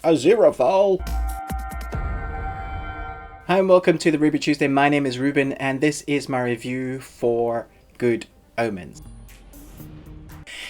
Aziraphale! Hi and welcome to the Ruby Tuesday. My name is Ruben and this is my review for Good Omens.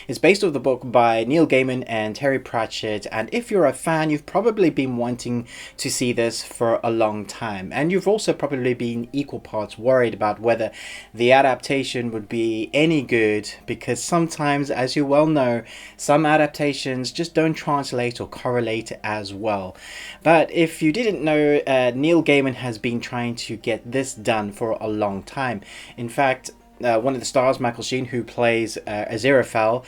It's based off the book by Neil Gaiman and Terry Pratchett, and if you're a fan, you've probably been wanting to see this for a long time, and you've also probably been equal parts worried about whether the adaptation would be any good, because sometimes, as you well know, some adaptations just don't translate or correlate as well. But if you didn't know, Neil Gaiman has been trying to get this done for a long time. In fact, one of the stars, Michael Sheen, who plays Aziraphale,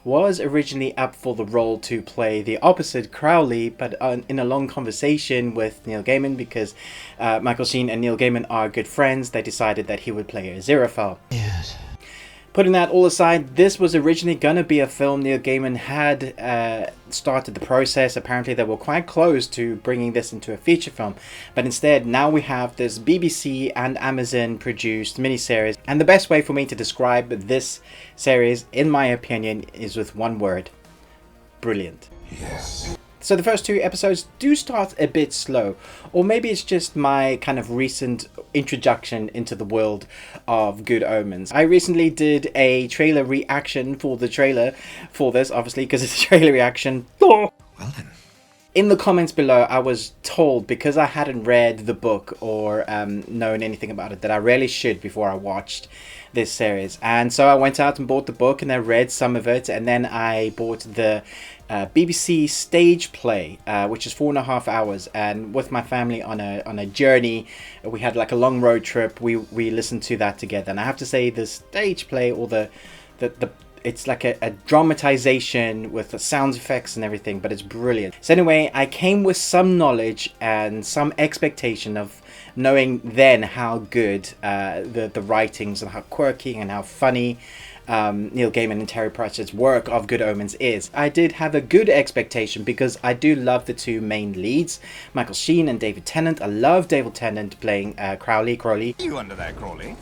was originally up for the role to play the opposite Crowley, but in a long conversation with Neil Gaiman, because Michael Sheen and Neil Gaiman are good friends, they decided that he would play Aziraphale. Yes. Putting that all aside, this was originally going to be a film. Neil Gaiman had started the process. Apparently they were quite close to bringing this into a feature film, but instead now we have this BBC and Amazon produced miniseries, and the best way for me to describe this series, in my opinion, is with one word: brilliant. Yes. So the first two episodes do start a bit slow, or maybe it's just my kind of recent introduction into the world of Good Omens. I recently did a trailer reaction for the trailer for this, obviously, because it's a trailer reaction. Well then. In the comments below, I was told, because I hadn't read the book or known anything about it, that I really should before I watched this series. And so I went out and bought the book and I read some of it, and then I bought the BBC stage play, which is 4.5 hours, and with my family on a journey, we had like a long road trip, we listened to that together. And I have to say, the stage play, or the it's like a dramatization with the sound effects and everything, but it's brilliant. So anyway, I came with some knowledge and some expectation of knowing then how good the writings and how quirky and how funny Neil Gaiman and Terry Pratchett's work of Good Omens is. I did have a good expectation because I do love the two main leads, Michael Sheen and David Tennant. I love David Tennant playing Crowley. You under there, Crowley?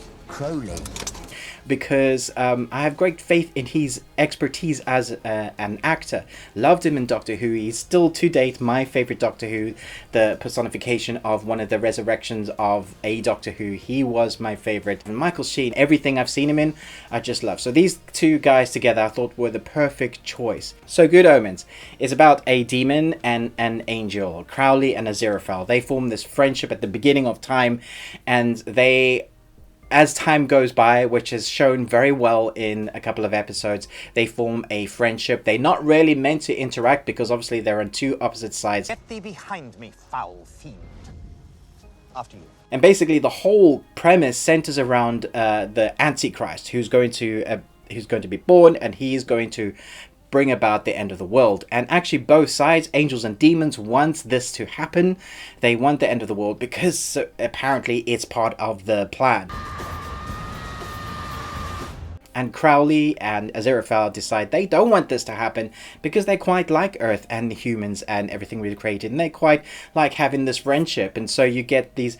Because I have great faith in his expertise as an actor. Loved him in Doctor Who. He's still to date my favourite Doctor Who, the personification of one of the resurrections of a Doctor Who. He was my favourite. And Michael Sheen, everything I've seen him in, I just love. So these two guys together I thought were the perfect choice. So Good Omens is about a demon and an angel, Crowley and Aziraphale. They form this friendship at the beginning of time, and they, as time goes by, which is shown very well in a couple of episodes, they form a friendship. They're not really meant to interact because obviously they're on two opposite sides. Get thee behind me, foul fiend. After you. And basically the whole premise centers around the Antichrist, who's going to be born, and he is going to bring about the end of the world. And actually both sides, angels and demons, want this to happen. They want the end of the world because apparently it's part of the plan. And Crowley and Aziraphale decide they don't want this to happen because they quite like Earth and the humans and everything we've created, and they quite like having this friendship. And so you get these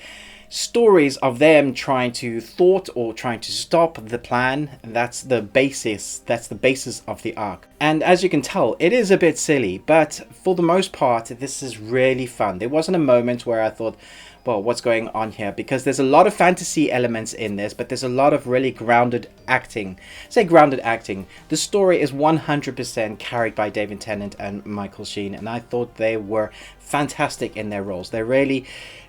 stories of them trying to thwart or trying to stop the plan. That's the basis of the arc. And as you can tell, it is a bit silly, but for the most part this is really fun. There wasn't a moment where I thought, well, what's going on here? Because there's a lot of fantasy elements in this, but there's a lot of really grounded acting. Grounded acting. The story is 100% carried by David Tennant and Michael Sheen, and I thought they were fantastic in their roles. They really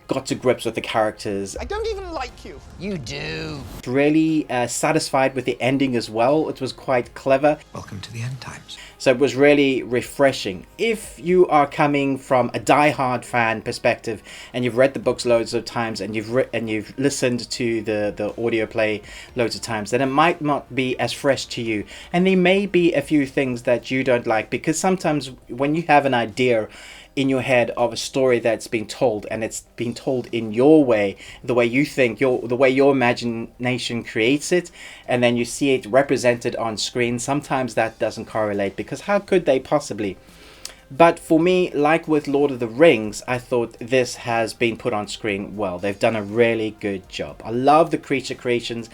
got to grips with the characters. I don't even like you. You do. Really satisfied with the ending as well. It was quite clever. Welcome to the end times. So it was really refreshing. If you are coming from a die-hard fan perspective and you've read the books loads of times and you've listened to the audio play loads of times, then it might not be as fresh to you. And there may be a few things that you don't like, because sometimes when you have an idea in your head of a story that's been told, and it's been told in your way, the way you think, the way your imagination creates it, and then you see it represented on screen, sometimes that doesn't correlate, because how could they possibly? But for me, like with Lord of the Rings, I thought this has been put on screen well. They've done a really good job. I love the creature creations.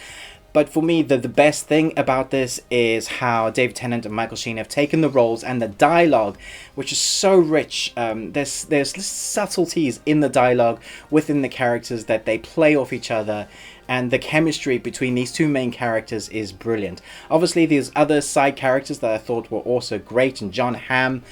But for me, the best thing about this is how David Tennant and Michael Sheen have taken the roles and the dialogue, which is so rich. There's subtleties in the dialogue within the characters that they play off each other, and the chemistry between these two main characters is brilliant. Obviously, there's other side characters that I thought were also great, and John Hamm,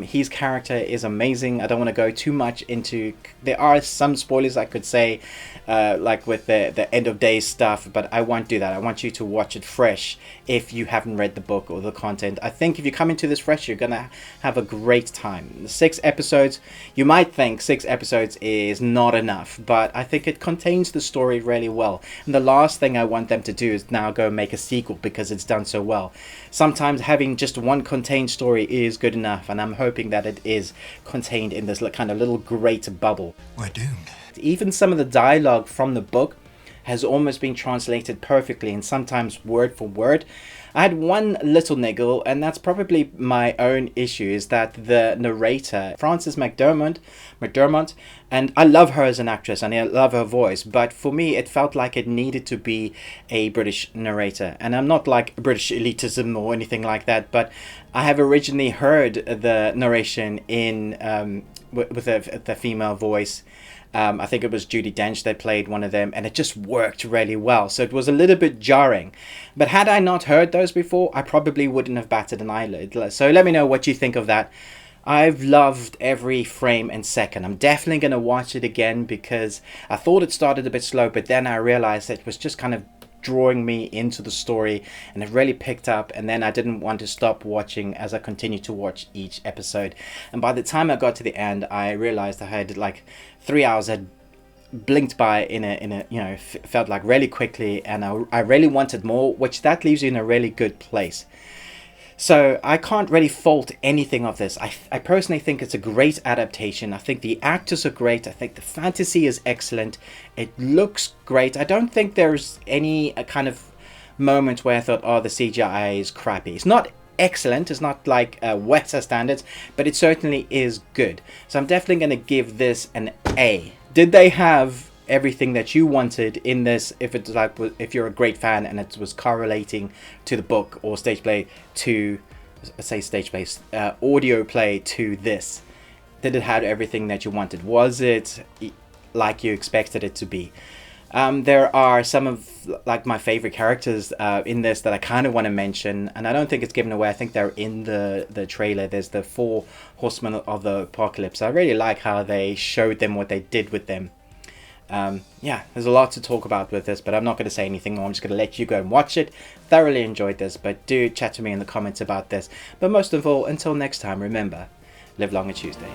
his character is amazing. I don't want to go too much into... There are some spoilers I could say, like with the end of days stuff, but I won't do that. I want you to watch it fresh if you haven't read the book or the content. I think if you come into this fresh, you're going to have a great time. The 6 episodes, you might think 6 episodes is not enough, but I think it contains the story really well. And the last thing I want them to do is now go make a sequel because it's done so well. Sometimes having just one contained story is good enough, and I'm hoping that it is contained in this kind of little great bubble. We're doomed. Even some of the dialogue from the book has almost been translated perfectly, and sometimes word for word. I had one little niggle, and that's probably my own issue, is that the narrator, Frances McDormand, and I love her as an actress and I love her voice, but for me it felt like it needed to be a British narrator. And I'm not like British elitism or anything like that, but I have originally heard the narration in with the female voice. I think it was Judi Dench that played one of them, and it just worked really well. So it was a little bit jarring. But had I not heard those before, I probably wouldn't have batted an eyelid. So let me know what you think of that. I've loved every frame and second. I'm definitely going to watch it again because I thought it started a bit slow, but then I realized it was just kind of drawing me into the story, and it really picked up, and then I didn't want to stop watching as I continued to watch each episode. And by the time I got to the end, I realized I had like 3 hours had blinked by in a you know, felt like really quickly, and I really wanted more, which that leaves you in a really good place. So I can't really fault anything of this. I personally think it's a great adaptation. I think the actors are great. I think the fantasy is excellent. It looks great. I don't think there's any kind of moment where I thought, oh, the CGI is crappy. It's not excellent. It's not like Weta standards, but it certainly is good. So I'm definitely going to give this an A. Did they have everything that you wanted in this? If it's like, if you're a great fan and it was correlating to the book or stage play to, say stage play, audio play to this, did it have everything that you wanted? Was it like you expected it to be? There are some of like my favorite characters in this that I kind of want to mention, and I don't think it's given away. I think they're in the trailer. There's the 4 horsemen of the apocalypse. I really like how they showed them what they did with them. Yeah, there's a lot to talk about with this, but I'm not going to say anything more. I'm just going to let you go and watch it. Thoroughly enjoyed this, but do chat to me in the comments about this. But most of all, until next time, remember, live long and Tuesday.